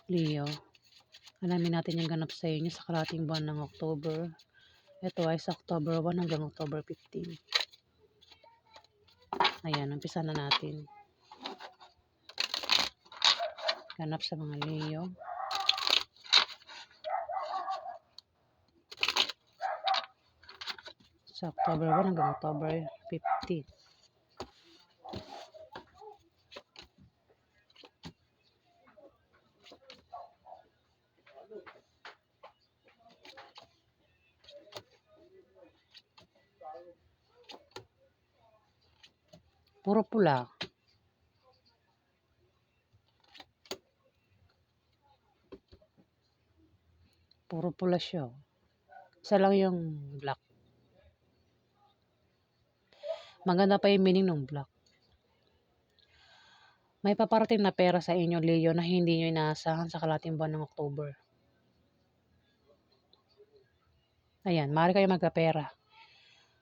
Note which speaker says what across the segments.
Speaker 1: Leo, alamin natin yung ganap sa inyo sa kalahating buwan ng October. Ito ay sa October 1 hanggang October 15. Ayan, umpisa na natin. Ganap sa mga Leo. Sa October 1 hanggang October 15. Puro pula. Puro pula siya. Isa lang yung black. Maganda pa yung meaning ng black. May paparating na pera sa inyo, Leo, na hindi nyo inaasahan sa kalahating buwan ng October. Ayan, maaari kayo magkapera.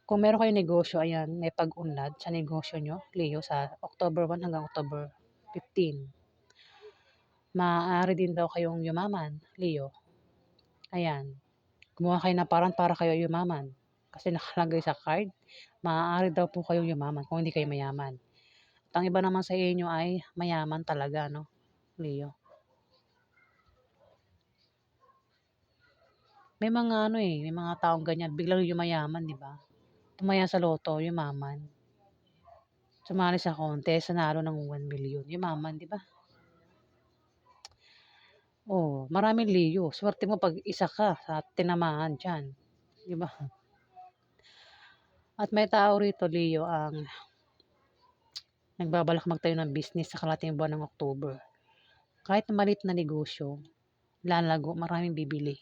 Speaker 1: Kung meron kayong negosyo, ayan, may pag-unlad sa negosyo nyo, Leo, sa October 1 hanggang October 15. Maaari din daw kayong yumaman, Leo. Ayan, gumawa kayo ng paraan para kayo yumaman. Kasi nakalagay sa card, maaari daw po kayong yumaman kung hindi kayo mayaman. At ang iba naman sa inyo ay mayaman talaga, no, Leo. May mga may mga taong ganyan, biglang yumayaman, di ba? Tumaya sa loto, yumaman. Sumali sa contest, nanalo ng 1 million, yumaman, di ba? Oh, maraming Leo. Swerte mo pag isa ka sa tinamaan diyan, di ba? At may tao rito, Leo, ang nagbabalak magtayo ng business sa kalahating buwan ng October. Kahit maliit na negosyo, lalago, maraming bibili.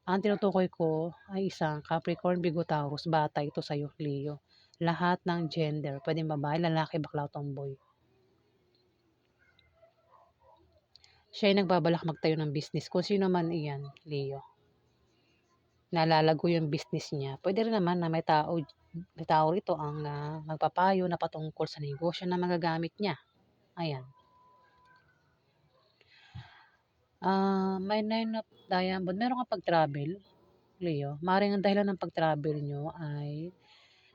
Speaker 1: Ang tinutukoy ko ay isang Capricorn, Virgo, Taurus, bata ito sa'yo, Leo. Lahat ng gender, pwedeng babae, lalaki, bakla, tomboy. Siya ay nagbabalak magtayo ng business. Kung sino man iyan, Leo. Nalalago yung business niya. Pwede rin naman na may tao rito ang magpapayo na patungkol sa negosyo na magagamit niya. Ayan. May 9 of diamond. Meron kang pag-travel, Leo. Maring ang dahilan ng pag-travel nyo ay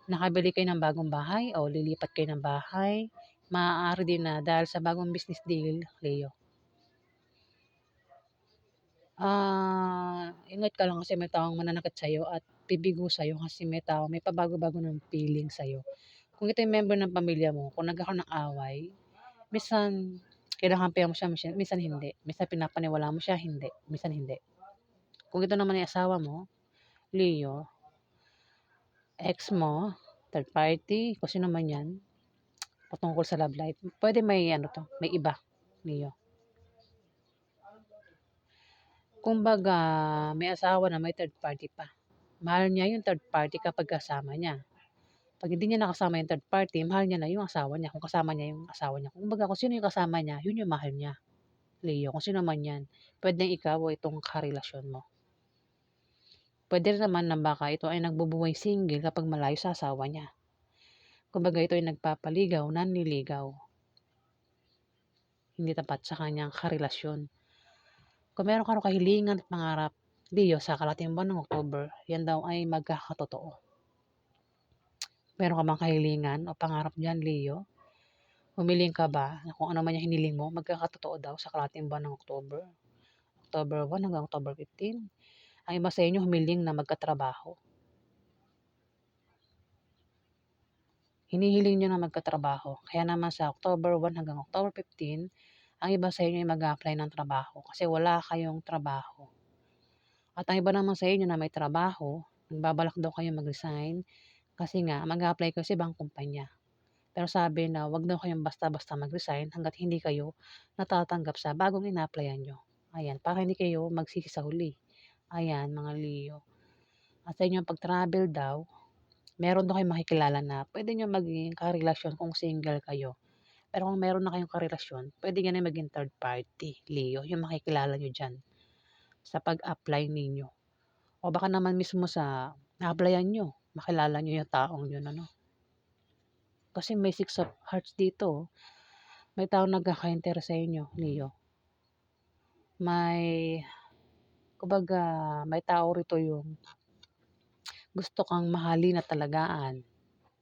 Speaker 1: nakabili kayo ng bagong bahay o lilipat kayo ng bahay. Maaari din na dahil sa bagong business deal, Leo. Ingat ka lang kasi may taong mananakit sa'yo at bibigo sa'yo kasi may tao, may pabago-bago ng feeling sa'yo. Kung ito yung member ng pamilya mo, kung nagkakaroon ng away, minsan kinakampihan mo siya, minsan hindi. Minsan pinapaniwala mo siya, hindi. Minsan hindi. Kung ito naman yung asawa mo, Leo, ex mo, third party, kung sino man yan, patungkol sa love life, pwede may may iba, Leo. Kumbaga, may asawa na may third party pa. Mahal niya yung third party kapag kasama niya. Pag hindi niya nakasama yung third party, mahal niya na yung asawa niya. Kung kasama niya yung asawa niya. Kumbaga, kung sino yung kasama niya, yun yung mahal niya. Leo, kung sino man yan. Pwede ikaw o itong karelasyon mo. Pwede rin naman na baka ito ay nagbubuhay single kapag malayo sa asawa niya. Kumbaga, ito ay nagpapaligaw, nanliligaw. Hindi tapat sa kanyang karelasyon. Kung meron ka kahilingan at pangarap, Leo, sa kalahating buwan ng October, yan daw ay magkakatotoo. Meron ka bang kahilingan o pangarap dyan, Leo? Humiling ka ba na kung ano man yung hiniling mo, magkakatotoo daw sa kalahating buwan ng October? October 1 hanggang October 15. Ang iba sa inyo humiling na magkatrabaho. Hinihiling nyo na magkatrabaho. Kaya naman sa October 1 hanggang October 15, ang iba sa inyo ay mag-a-apply ng trabaho kasi wala kayong trabaho. At ang iba naman sa inyo na may trabaho, nagbabalak daw kayo mag-resign kasi nga mag-a-apply kayo sa ibang kumpanya. Pero sabi na wag daw kayong basta-basta mag-resign hanggat hindi kayo natatanggap sa bagong ina-applyan nyo. Ayan, para hindi kayo magsisi sa huli. Ayan, mga Leo. At sa inyong pag-travel daw, meron daw kayong makikilala na pwede nyo maging karelasyon kung single kayo. Pero kung meron na kayong karelasyon, pwede nyo na maging third party, Leo, yung makikilala nyo dyan sa pag-apply ninyo. O baka naman mismo sa na-applyan nyo, makilala nyo yung taong yun, Kasi may 6 of hearts dito. May taong nagkaka-interest sa inyo, Leo. may kumbaga may tao rito yung gusto kang mahalin at alagaan.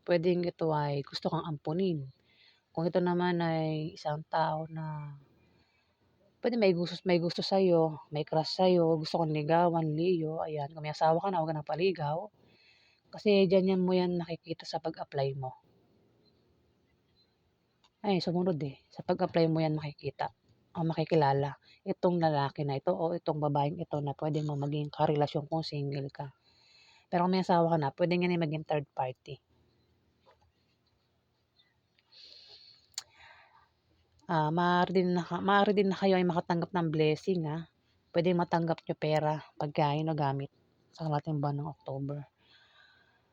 Speaker 1: Puwedeng ito ay gusto kang ampunin. Kung ito naman ay isang tao na puwedeng may gusto sa'yo, may crush sa'yo, gusto kang ligawan, Leo, ayan. Kung may asawa ka na, huwag ka ng paligaw. Kasi diyan mo yan nakikita sa pag-apply mo. Ay, sumunod, sa pag-apply mo yan makikita o makikilala itong lalaki na ito o itong babaeng ito na puwede mo maging karelasyon kung single ka. Pero kung may asawa ka na, puwede yan ay maging third party. Maaari din na kayo ay makatanggap ng blessing, Puwedeng matanggap niyo pera, pagkain o gamit sa kalahating buwan ng October.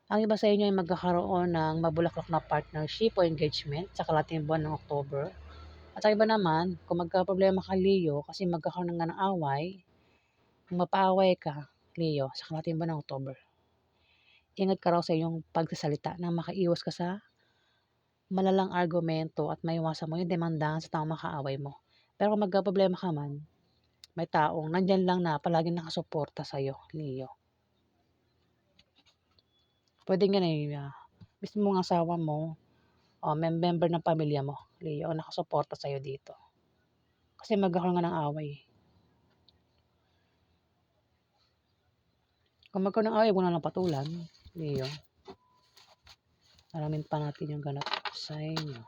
Speaker 1: Ang iba sa inyo ay magkakaroon ng mabulaklak na partnership o engagement sa kalahating buwan ng October. At sa iba naman, kung magkaproblema ka, Leo, kasi magkakaroon nga ng away, kung mapaaway ka, Leo, sa kalahating buwan ng October, ingat ka raw sa iyong pagsasalita nang makaiwas ka sa malalang argumento at maiwasan mo yung demandahan sa taong makaaway mo. Pero kung magkaproblema ka man, may taong nandiyan lang na palaging nakasuporta sa'yo, Leo. Puwedeng yan ay, mismong asawa mo o member ng pamilya mo, Leo, ang nakasuporta sa'yo dito. Kasi magkakaroon nga ng away. Kung magkaroon ng away, huwag mo na lang patulan, Leo. Alamin pa natin yung ganap sa inyo.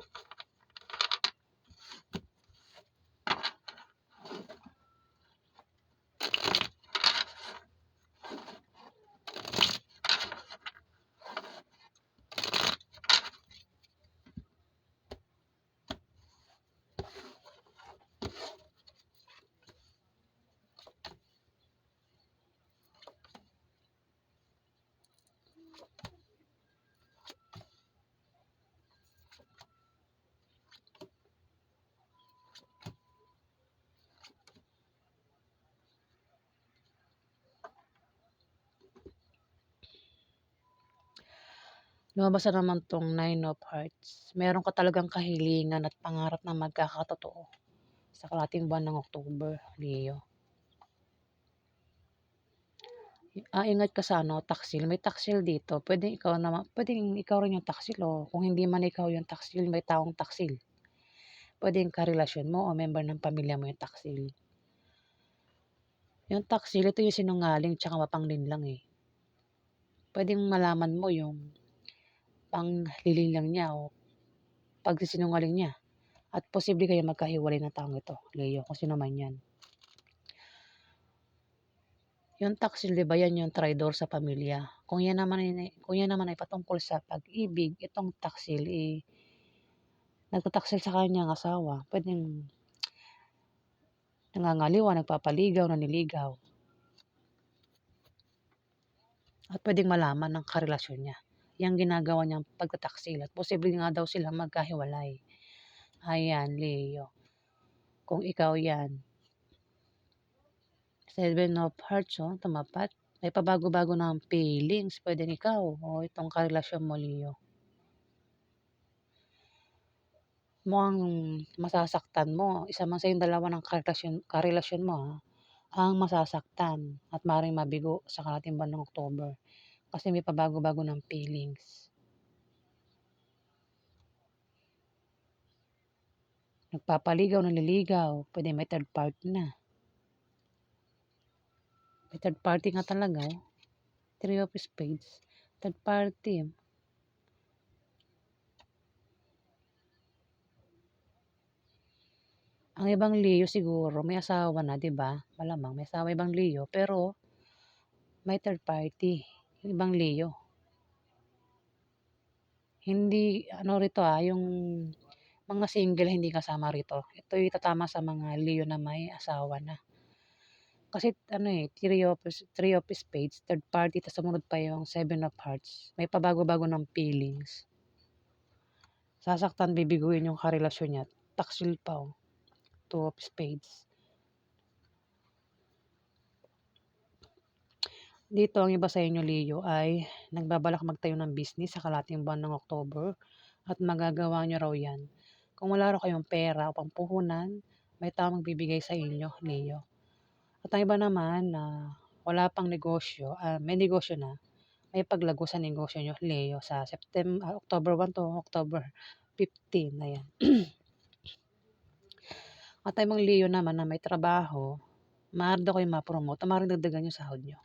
Speaker 1: Lumabas na naman 'tong Nine of Hearts. Meron ka talagang kahilingan at pangarap na magkakatotoo sa kalahating buwan ng October, Leo. Ingat ka sa taksil. May taksil dito. Puwedeng ikaw rin yung taksil o kung hindi man ikaw yung taksil, may taong taksil. Puwedeng karelasyon mo o member ng pamilya mo yung taksil. Yung taksil, ito yung sinungaling tsaka mapanglinlang, Puwedeng malaman mo yung panglilinlang niya o pagsisinungaling niya at posible kayong magkahiwalay ng taong ito, Leo, kung sino man 'yan. Yung taksil, 'di ba, 'yan yung traidor sa pamilya. Kung yan naman ay patungkol sa pag-ibig, itong taksil, nagtataksil sa kanyang asawa. Puwedeng nangangaliwa, nagpapaligaw, nanliligaw. At puwedeng malaman ng karelasyon niya, yang ginagawa niyang pagtataksil at posible nga daw silang magkahiwalay. Ayan, Leo, kung ikaw 'yan. Seven of Hearts, tumapat. May pabago-bago ng feelings, puwedeng ikaw o itong karelasyon mo, Leo. Mukhang masasaktan mo, isa man sa yung dalawa ng karelasyon mo, ang masasaktan at maaaring mabigo sa kalahating buwan ng October kasi may pabago-bago ng feelings. Nagpapaligaw, nanliligaw, puwedeng may third party na. May third party nga talaga, Three of Spades, third party. Ang ibang Leo siguro may asawa na, 'di ba? Malamang may asawa ibang Leo, pero may third party, yung ibang Leo. Hindi ano rito, yung mga single hindi kasama rito. Ito'y tatama sa mga Leo na may asawa na. Kasi Three of Spades, third party, tas sumunod pa yung Seven of Hearts. May pabago-bago ng feelings. Sasaktan, bibiguin yung karelasyon niya. Taksil pa, Two of Spades. Dito ang iba sa inyo, Leo, ay nagbabalak magtayo ng business sa kalahating buwan ng October at magagawa niyo raw 'yan. Kung wala raw kayong pera o pampuhunan, may taong magbibigay sa inyo, Leo. At ang iba naman na wala pang negosyo, may negosyo na, may paglago sa negosyo nyo, Leo, sa October 1 to October 15, ayan. At ang ibang Leo naman na may trabaho, maaari daw kayo ma-promote o maaaring dagdagan yung sahod nyo.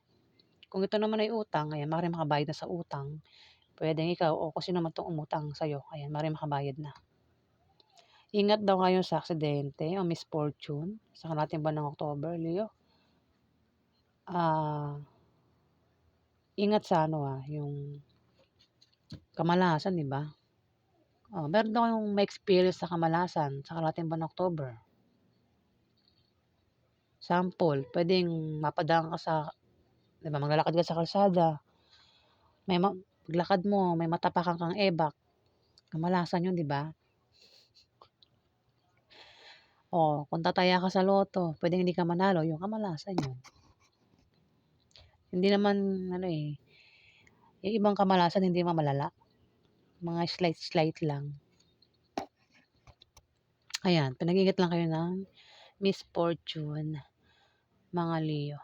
Speaker 1: Kung ito naman ay utang, ayan, maaaring makabayad na sa utang. Pwedeng ikaw o kung sino man itong umutang sa'yo, ayan, maaaring makabayad na. Ingat daw kayo sa aksidente o misfortune sa kalahating buwan ng October, Leo. Ingat sa yung kamalasan, di ba? Meron daw kayong ma-experience sa kamalasan sa kalahating buwan ng October. Sample, pwedeng mapadaan ka sa, di ba, maglalakad ka sa kalsada, paglakad mo, may matapakan kang ebak, kamalasan yun, di ba? Kung tataya ka sa loto, pwedeng hindi ka manalo, yung kamalasan yun. Hindi naman, yung ibang kamalasan hindi malala. Mga slight lang. Ayan, pinag-ingat lang kayo ng misfortune, mga Leo.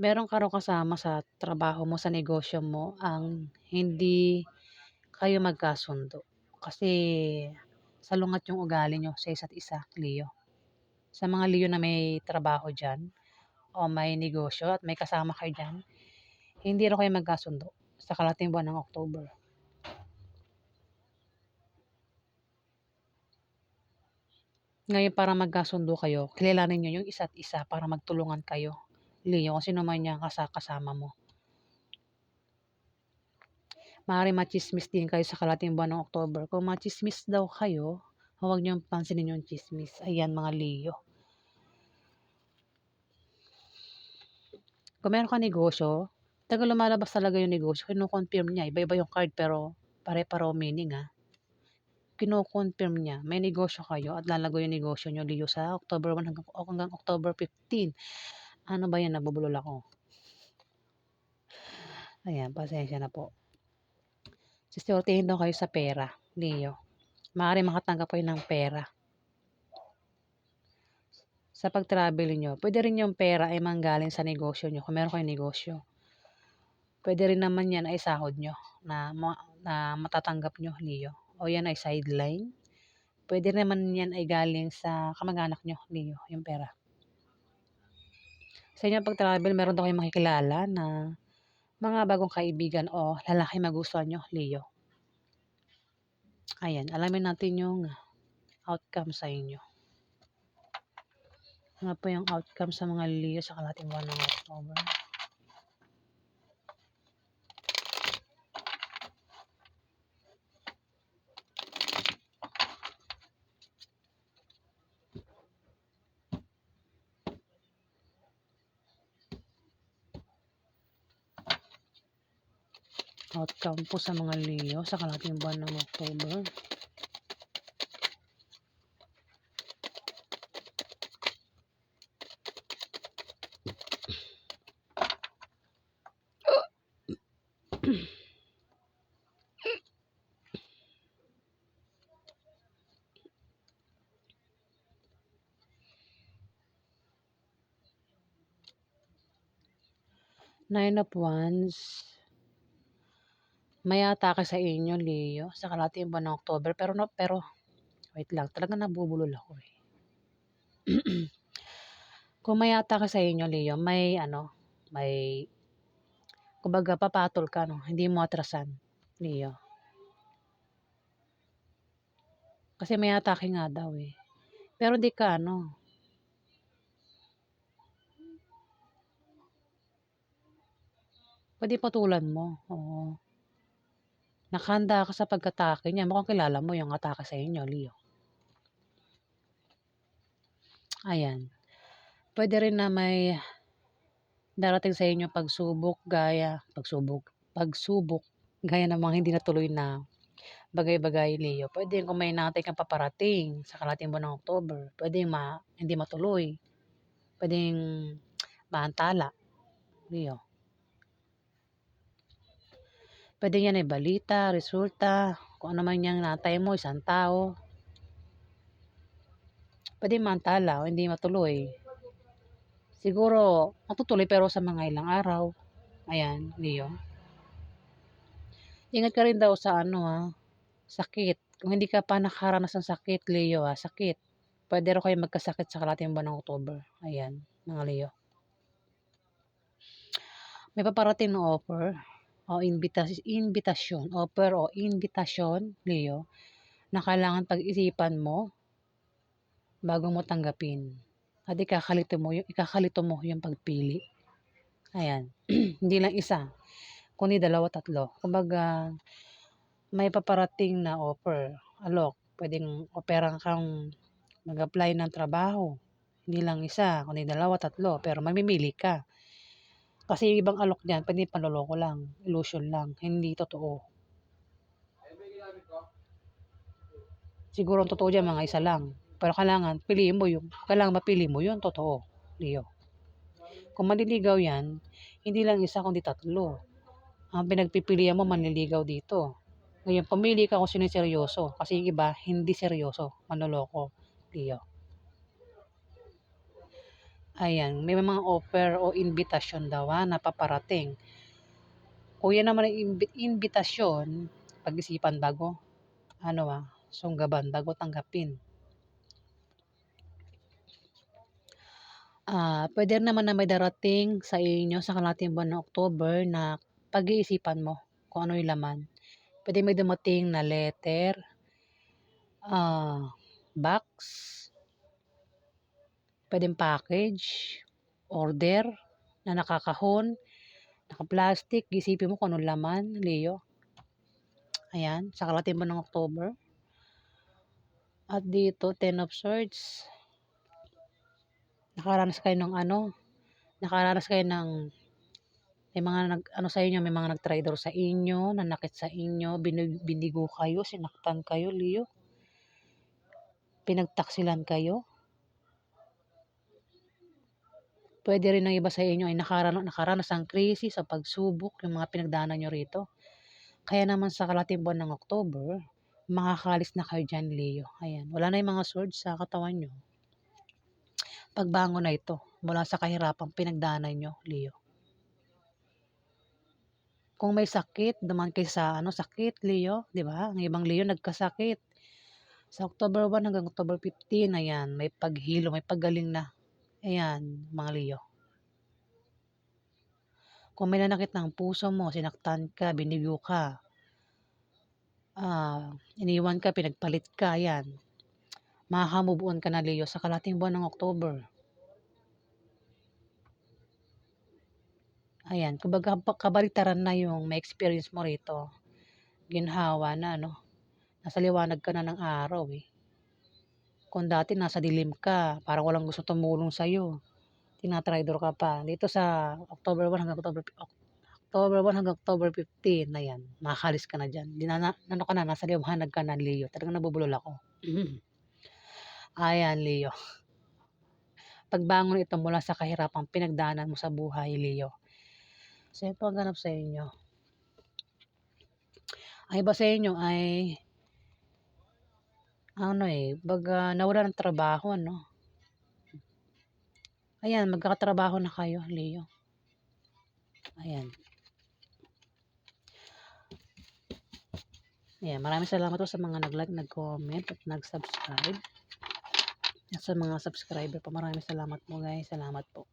Speaker 1: Meron ka raw kasama sa trabaho mo, sa negosyo mo, ang hindi kayo magkasundo. Kasi salungat yung ugali nyo sa isa't isa, Leo. Sa mga Leo na may trabaho dyan, o may negosyo at may kasama kayo dyan, hindi raw kayo magkasundo sa kalahating buwan ng October. Ngayon, para magkasundo kayo, kilalanin nyo yung isa't isa para magtulungan kayo, Leo, kung sino man yung kasama mo. Maaaring machismis din kayo sa kalahating buwan ng October. Kung machismis daw kayo, huwag niyong pansinin yung chismis. Ayan, mga Leo. Kung meron ka negosyo, taga lumalabas talaga yung negosyo, kino-confirm niya. Iba-iba yung card pero pare-pareho meaning, kino-confirm niya. May negosyo kayo at lalago yung negosyo niyo, Leo, sa October 1 hanggang October 15. Ano ba yan? Nabubulol ako. Ayan, pasensya na po. Sisortehin daw kayo sa pera, Leo. Maaari makatanggap kayo ng pera sa pag-travel nyo. Pwede rin yung pera ay manggaling sa negosyo nyo kung meron kayong negosyo. Pwede rin naman yan ay sahod nyo na matatanggap nyo, Leo. O yan ay sideline. Pwede naman yan ay galing sa kamag-anak nyo, Leo, yung pera. Sa inyo pag-travel, meron daw kayong makikilala na mga bagong kaibigan o lalaki magustuhan nyo, Leo. Ayan, alamin natin yung outcome sa inyo. Ano po yung outcome sa mga Leo sa kalahating buwan ng October? Outcome po sa mga Leo sa kalahating buwan ng October. Nine of Wands. May atake sa inyo, Leo, sa kalahating buwan ng October. Pero, wait lang, talaga nabubulol ako eh. Kung may atake sa inyo, Leo, kumbaga papatol ka, no? Hindi mo atrasan, Leo. Kasi may atake nga daw eh. Pero di ka, pwede patulan mo. Oo. Nakahanda ka sa pag-atake niya. Mukhang kilala mo yung atake sa inyo, Leo. Ayan. Pwede rin na may darating sa inyo pagsubok gaya ng mga hindi natuloy na bagay-bagay, Leo. Pwede kung may natin kang paparating sa kalahating buwan ng October, pwede hindi matuloy. Pwedeng maantala, Leo. Pwede yan ay balita, resulta, kung ano man yung natay mo, isang tao. Pwede maantala o hindi matuloy. Siguro matutuloy pero sa mga ilang araw. Ayan, Leo. Ingat ka rin daw sa sakit. Kung hindi ka pa nakaranas ng sakit, Leo, sakit. Puwede raw kayong magkasakit sa kalahating buwan ng October. Ayan, mga Leo. May paparating na offer o imbitasyon, Leo, na kailangan pag-isipan mo bago mo tanggapin. At ikakalito mo yung pagpili. Ayan, hindi lang isa, kundi 2, 3. Kumbaga, may paparating na offer, alok, puwedeng oferan kang mag-apply ng trabaho. Hindi lang isa, kundi 2, 3, pero mamimili ka. Kasi yung ibang alok diyan puwedeng panloloko lang, illusion lang, hindi totoo. Siguro ang totoo diyan mga isa lang, pero kailangan mapili mo yung totoo, Leo. Kung manliligaw 'yan, hindi lang isa kundi 3. Ang pinagpipilian mo manliligaw dito. Ngayon pumili ka kung sinong seryoso, kasi yung iba hindi seryoso, manloloko, Leo. Ayan, may mga offer o imbitasyon daw na paparating. Kung yan naman ang imbitasyon, pag-isipan bago sunggaban bago tanggapin. Puwede naman na may darating sa inyo sa kalahating buwan ng October na pag-iisipan mo kung ano yung laman. Puwedeng may dumating na letter, box, puwedeng package, order na nakakahon, naka-plastic, isipin mo kung anong laman, Leo. Ayan, sa kalahating buwan ng October. At dito, 10 of Swords, nakaranas kayo ng may mga sa inyo, may mga nag-traitor sa inyo, nanakit sa inyo, binigo kayo, sinaktan kayo, Leo. Pinagtaksilan kayo. Puwede rin ng iba sa inyo ay nakaranas ng krisis sa pagsubok, yung mga pinagdaanan nyo rito. Kaya naman sa kalahating buwan ng October, makakaalis na kayo diyan, Leo. Ayan, wala na yung mga swords sa katawan nyo. Pagbangon na ito mula sa kahirapang pinagdaanan nyo, Leo. Kung may sakit, dumaan kayo sa sakit, Leo, 'di ba? Ang ibang Leo nagkasakit. Sa October 1 hanggang October 15, ayan, may paghilo, may paggaling na. Ayan, mga Leo. Kung may nanakit ng puso mo, sinaktan ka, binigo ka, iniwan ka, pinagpalit ka, ayan. Makaka-move on ka na, Leo, sa kalahating buwan ng October. Ayan, kumbaga kabaliktaran na yung may experience mo rito. Ginhawa na, nasa liwanag ka na ng araw, eh. Kung dati nasa dilim ka, parang walang gusto tumulong sa'yo, tina-traitor ka pa. Dito sa October 1 hanggang October 15, ayan, makakaalis ka na diyan. Nasa liwanag ka na, Leo. Talagang nabubulol ako. Ayan, Leo. Pagbangon ito mula sa kahirapang pinagdaanan mo sa buhay, Leo. So, ito ang ganap sa inyo. Ang iba sa inyo ay nawala ng trabaho, Ayan, magkakatrabaho na kayo, Leo. Ayan. Ayan, maraming salamat po sa mga nag-like, nag-comment, at nag-subscribe. At sa mga subscriber po, maraming salamat po, guys. Salamat po.